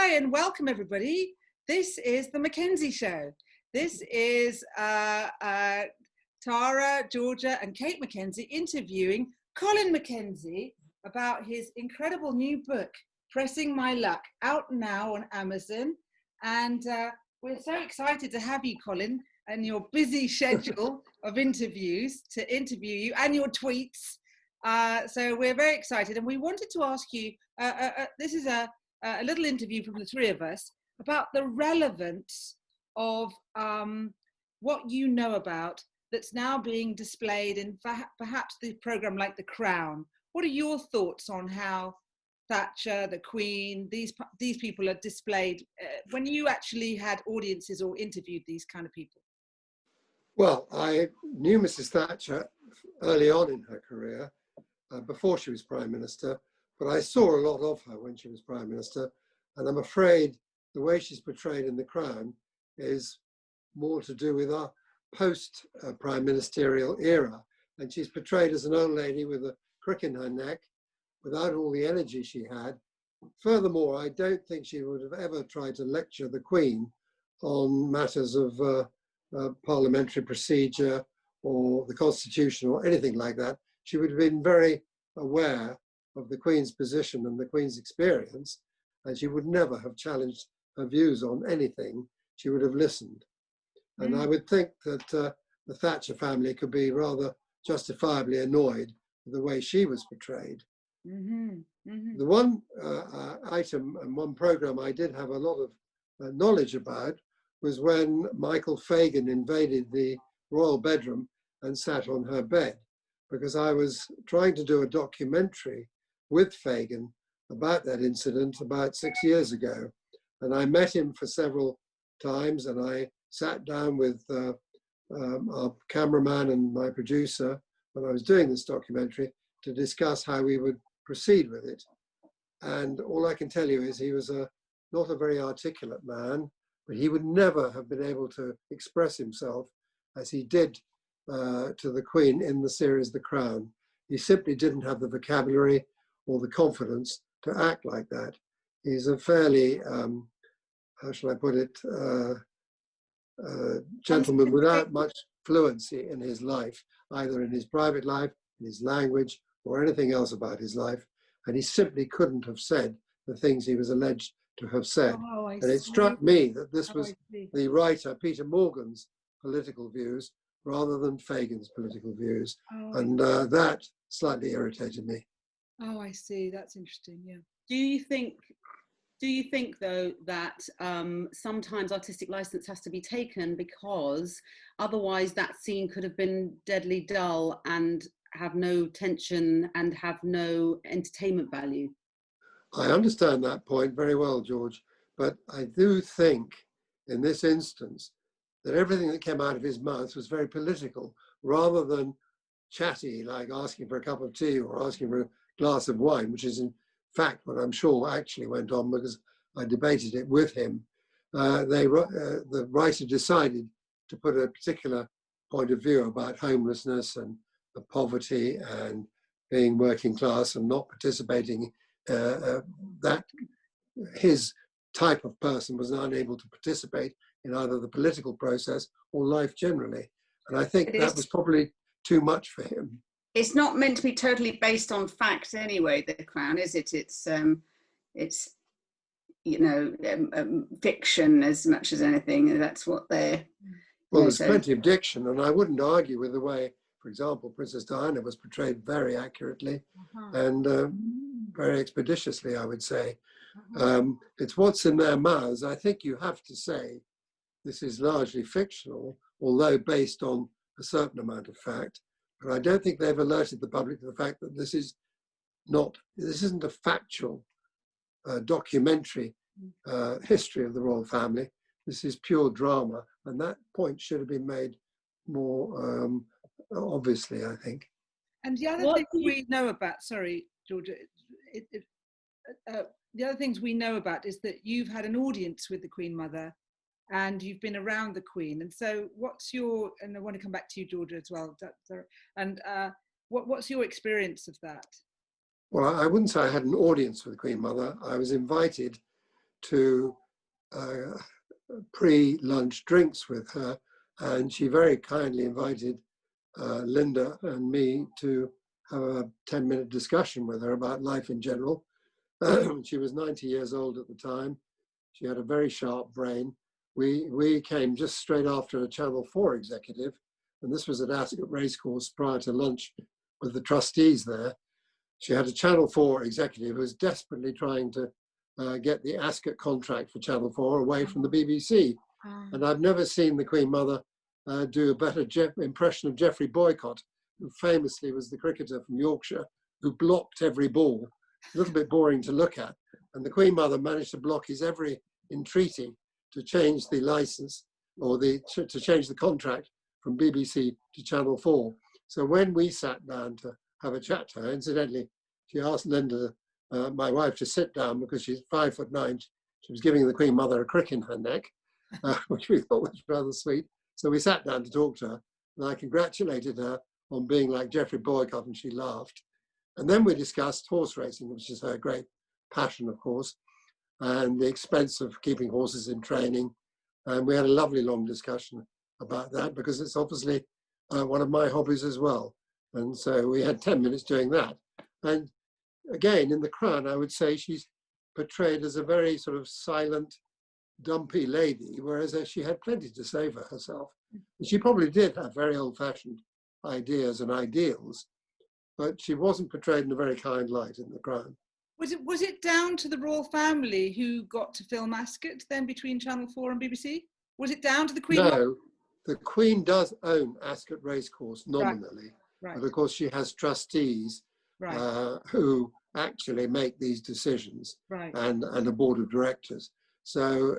Hi and welcome everybody. This is the Mackenzie Show. This is Tara, Georgia and Cate Mackenzie interviewing Colin Mackenzie about his incredible new book, Pressing My Luck, out now on Amazon. And we're so excited to have you, Colin, and your busy schedule of interviews to interview you and your tweets. So we're very excited, and we wanted to ask you, this is a little interview from the three of us about the relevance of what you know about that's now being displayed in perhaps the program like The Crown. What are your thoughts on how Thatcher, the Queen, these people are displayed when you actually had audiences or interviewed these kind of people? Well, I knew Mrs. Thatcher early on in her career, before she was Prime Minister, but I saw a lot of her when she was Prime Minister, and I'm afraid the way she's portrayed in The Crown is more to do with our post-prime ministerial era, and she's portrayed as an old lady with a crick in her neck, without all the energy she had. Furthermore, I don't think she would have ever tried to lecture the Queen on matters of parliamentary procedure or the Constitution or anything like that. She would have been very aware of the Queen's position and the Queen's experience, and she would never have challenged her views on anything. She would have listened. And I would think that the Thatcher family could be rather justifiably annoyed with the way she was portrayed. The one item and one program I did have a lot of knowledge about was when Michael Fagan invaded the royal bedroom and sat on her bed, because I was trying to do a documentary with Fagan about that incident about 6 years ago. And I met him for several times, and I sat down with our cameraman and my producer when I was doing this documentary to discuss how we would proceed with it. And all I can tell you is he was not a very articulate man, but he would never have been able to express himself as he did to the Queen in the series The Crown. He simply didn't have the vocabulary or the confidence to act like that. He's a fairly, how shall I put it, gentleman without much fluency in his life, either in his private life, in his language, or anything else about his life. And he simply couldn't have said the things he was alleged to have said. And it struck me that this was the writer, Peter Morgan's, political views rather than Fagan's political views. And that slightly irritated me. Oh, I see. That's interesting. Yeah. Do you think though that sometimes artistic license has to be taken because otherwise that scene could have been deadly dull and have no tension and have no entertainment value? I understand that point very well, George, but I do think in this instance that everything that came out of his mouth was very political rather than chatty, like asking for a cup of tea or asking for a glass of wine, which is in fact what I'm sure actually went on because I debated it with him. The writer decided to put a particular point of view about homelessness and the poverty and being working class and not participating, that his type of person was unable to participate in either the political process or life generally. And I think that was probably too much for him. It's not meant to be totally based on fact anyway, The Crown, is it? It's you know, fiction as much as anything. That's what they're... Well, there's plenty of diction, and I wouldn't argue with the way, for example, Princess Diana was portrayed very accurately and very expeditiously, I would say. It's what's in their mouths. I think you have to say this is largely fictional, although based on a certain amount of fact. But I don't think they've alerted the public to the fact that this isn't a factual documentary history of the royal family. This is pure drama, and that point should have been made more obviously, I think. And the other thing we know about, sorry, Georgia, the other things we know about is that you've had an audience with the Queen Mother and you've been around the Queen. And so what's your, and I want to come back to you, Georgia, as well, and what's your experience of that? Well, I wouldn't say I had an audience with the Queen Mother. I was invited to pre-lunch drinks with her, and she very kindly invited Linda and me to have a 10-minute discussion with her about life in general. She was 90 years old at the time. She had a very sharp brain. We came just straight after a Channel 4 executive, and this was at Ascot Racecourse prior to lunch with the trustees there. She had a Channel 4 executive who was desperately trying to get the Ascot contract for Channel 4 away from the BBC. And I've never seen the Queen Mother do a better impression of Geoffrey Boycott, who famously was the cricketer from Yorkshire who blocked every ball. A little bit boring to look at. And the Queen Mother managed to block his every entreaty to change the license or to change the contract from BBC to Channel 4. So when we sat down to have a chat to her, incidentally, she asked Linda, my wife, to sit down because she's 5'9". She was giving the Queen Mother a crick in her neck, which we thought was rather sweet. So we sat down to talk to her, and I congratulated her on being like Geoffrey Boycott, and she laughed. And then we discussed horse racing, which is her great passion, of course, and the expense of keeping horses in training. And we had a lovely long discussion about that because it's obviously one of my hobbies as well. And so we had 10 minutes doing that. And again, in The Crown, I would say she's portrayed as a very sort of silent, dumpy lady, whereas she had plenty to say for herself. And she probably did have very old-fashioned ideas and ideals, but she wasn't portrayed in a very kind light in The Crown. Was it down to the royal family who got to film Ascot then between Channel 4 and BBC? Was it down to the Queen? No, the Queen does own Ascot Racecourse nominally, right. But of course she has trustees who actually make these decisions, and a board of directors. So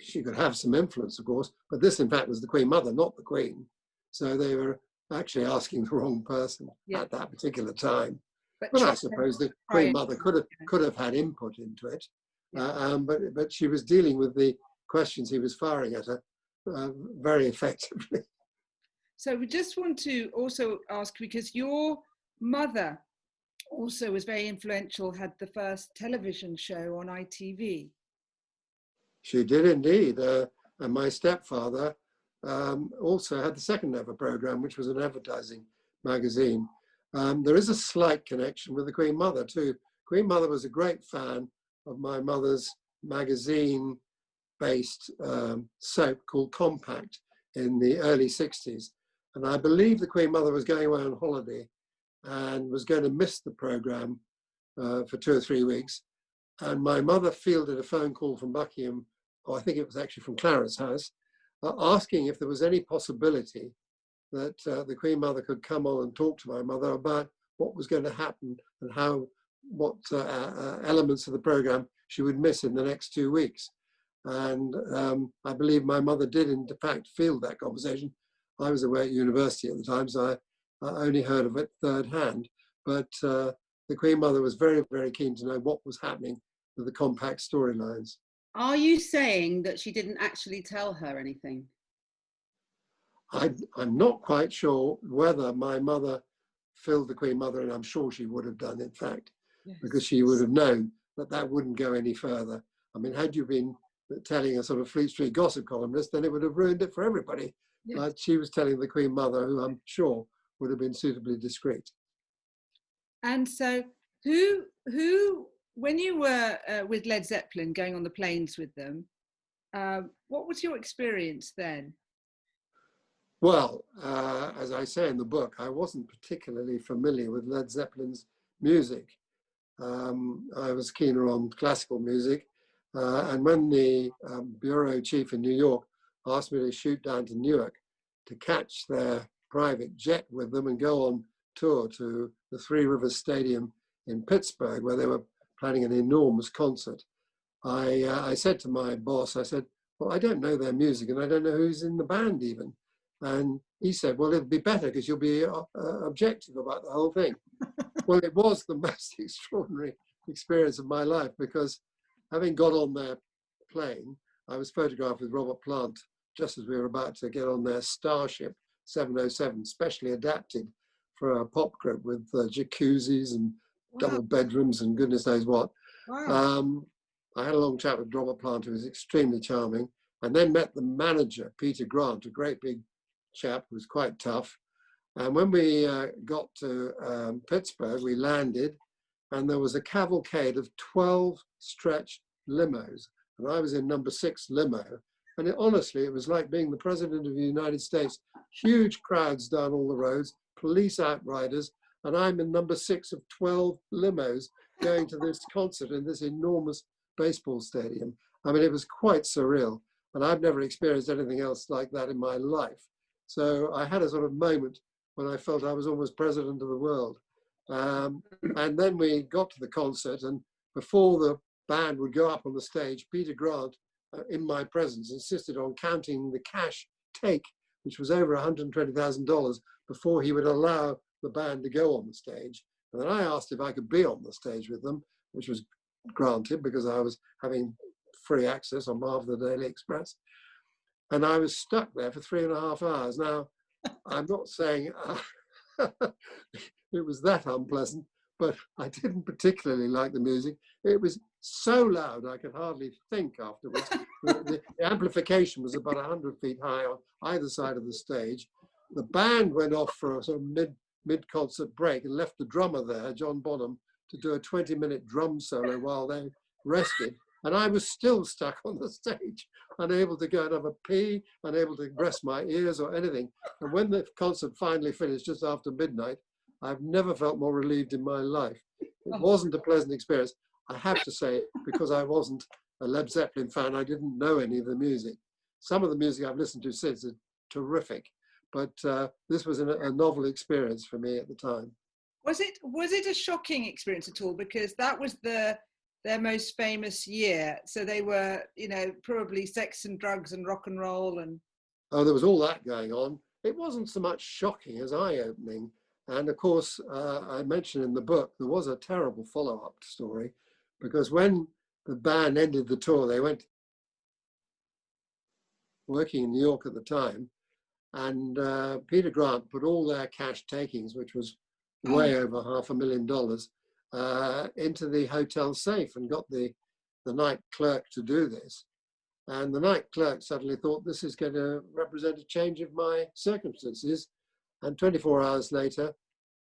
she could have some influence, of course, but this in fact was the Queen Mother, not the Queen. So they were actually asking the wrong person at that particular time. But I suppose the Queen Mother could have had input into it, but she was dealing with the questions he was firing at her very effectively. So we just want to also ask, because your mother also was very influential, had the first television show on ITV. She did indeed, and my stepfather also had the second ever programme, which was an advertising magazine. There is a slight connection with the Queen Mother too. Queen Mother was a great fan of my mother's magazine-based soap called Compact in the early 60s. And I believe the Queen Mother was going away on holiday and was going to miss the programme for 2 or 3 weeks. And my mother fielded a phone call from Buckingham, or I think it was actually from Clara's house, asking if there was any possibility that the Queen Mother could come on and talk to my mother about what was going to happen and what elements of the programme she would miss in the next 2 weeks. And I believe my mother did in fact field that conversation. I was away at university at the time, so I only heard of it third hand. But the Queen Mother was very, very keen to know what was happening with the Compact storylines. Are you saying that she didn't actually tell her anything? I'm not quite sure whether my mother filled the Queen Mother, and I'm sure she would have done, in fact, because she would have known that that wouldn't go any further. I mean, had you been telling a sort of Fleet Street gossip columnist, then it would have ruined it for everybody. But she was telling the Queen Mother, who I'm sure would have been suitably discreet. And so who when you were with Led Zeppelin, going on the planes with them, what was your experience then? Well, as I say in the book, I wasn't particularly familiar with Led Zeppelin's music. I was keener on classical music. And when the bureau chief in New York asked me to shoot down to Newark to catch their private jet with them and go on tour to the Three Rivers Stadium in Pittsburgh, where they were planning an enormous concert, I said to my boss, I said, well, I don't know their music and I don't know who's in the band even. And he said, well, it'll be better because you'll be objective about the whole thing. Well, it was the most extraordinary experience of my life, because having got on their plane, I was photographed with Robert Plant just as we were about to get on their Starship 707, specially adapted for a pop group with jacuzzis and double bedrooms and goodness knows what. I had a long chat with drummer Plant, who was extremely charming, and then met the manager, Peter Grant, a great big chap who was quite tough. And when we got to Pittsburgh, we landed, and there was a cavalcade of 12 stretch limos. And I was in number 6 limo. And honestly, it was like being the president of the United States. Huge crowds down all the roads, police outriders, and I'm in number 6 of 12 limos going to this concert in this enormous baseball stadium. I mean, it was quite surreal. And I've never experienced anything else like that in my life. So I had a sort of moment when I felt I was almost president of the world. And then we got to the concert, and before the band would go up on the stage, Peter Grant, in my presence, insisted on counting the cash take, which was over $120,000, before he would allow the band to go on the stage. And then I asked if I could be on the stage with them, which was granted because I was having free access on behalf of the Daily Express. And I was stuck there for 3.5 hours. Now, I'm not saying it was that unpleasant, but I didn't particularly like the music. It was so loud I could hardly think afterwards. The amplification was about 100 feet high on either side of the stage. The band went off for a sort of mid-concert break and left the drummer there, John Bonham, to do a 20-minute drum solo while they rested. And I was still stuck on the stage, unable to go and have a pee, unable to rest my ears or anything. And when the concert finally finished just after midnight, I've never felt more relieved in my life. It wasn't a pleasant experience, I have to say, because I wasn't a Led Zeppelin fan. I didn't know any of the music. Some of the music I've listened to since is terrific, but this was a novel experience for me at the time. Was it a shocking experience at all? Because that was their most famous year. So they were, probably sex and drugs and rock and roll and. Oh, there was all that going on. It wasn't so much shocking as eye-opening. And of course, I mentioned in the book, there was a terrible follow-up story, because when the band ended the tour, they went working in New York at the time, and Peter Grant put all their cash takings, which was way over $500,000, into the hotel safe, and got the night clerk to do this. And the night clerk suddenly thought, this is going to represent a change of my circumstances. And 24 hours later,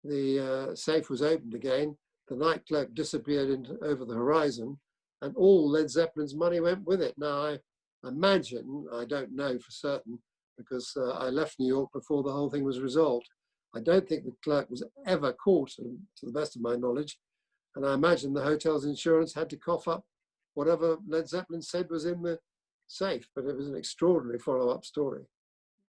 the safe was opened again. The night clerk disappeared over the horizon, and all Led Zeppelin's money went with it. Now, I imagine, I don't know for certain, because I left New York before the whole thing was resolved. I don't think the clerk was ever caught, to the best of my knowledge. And I imagine the hotel's insurance had to cough up whatever Led Zeppelin said was in the safe, but it was an extraordinary follow-up story.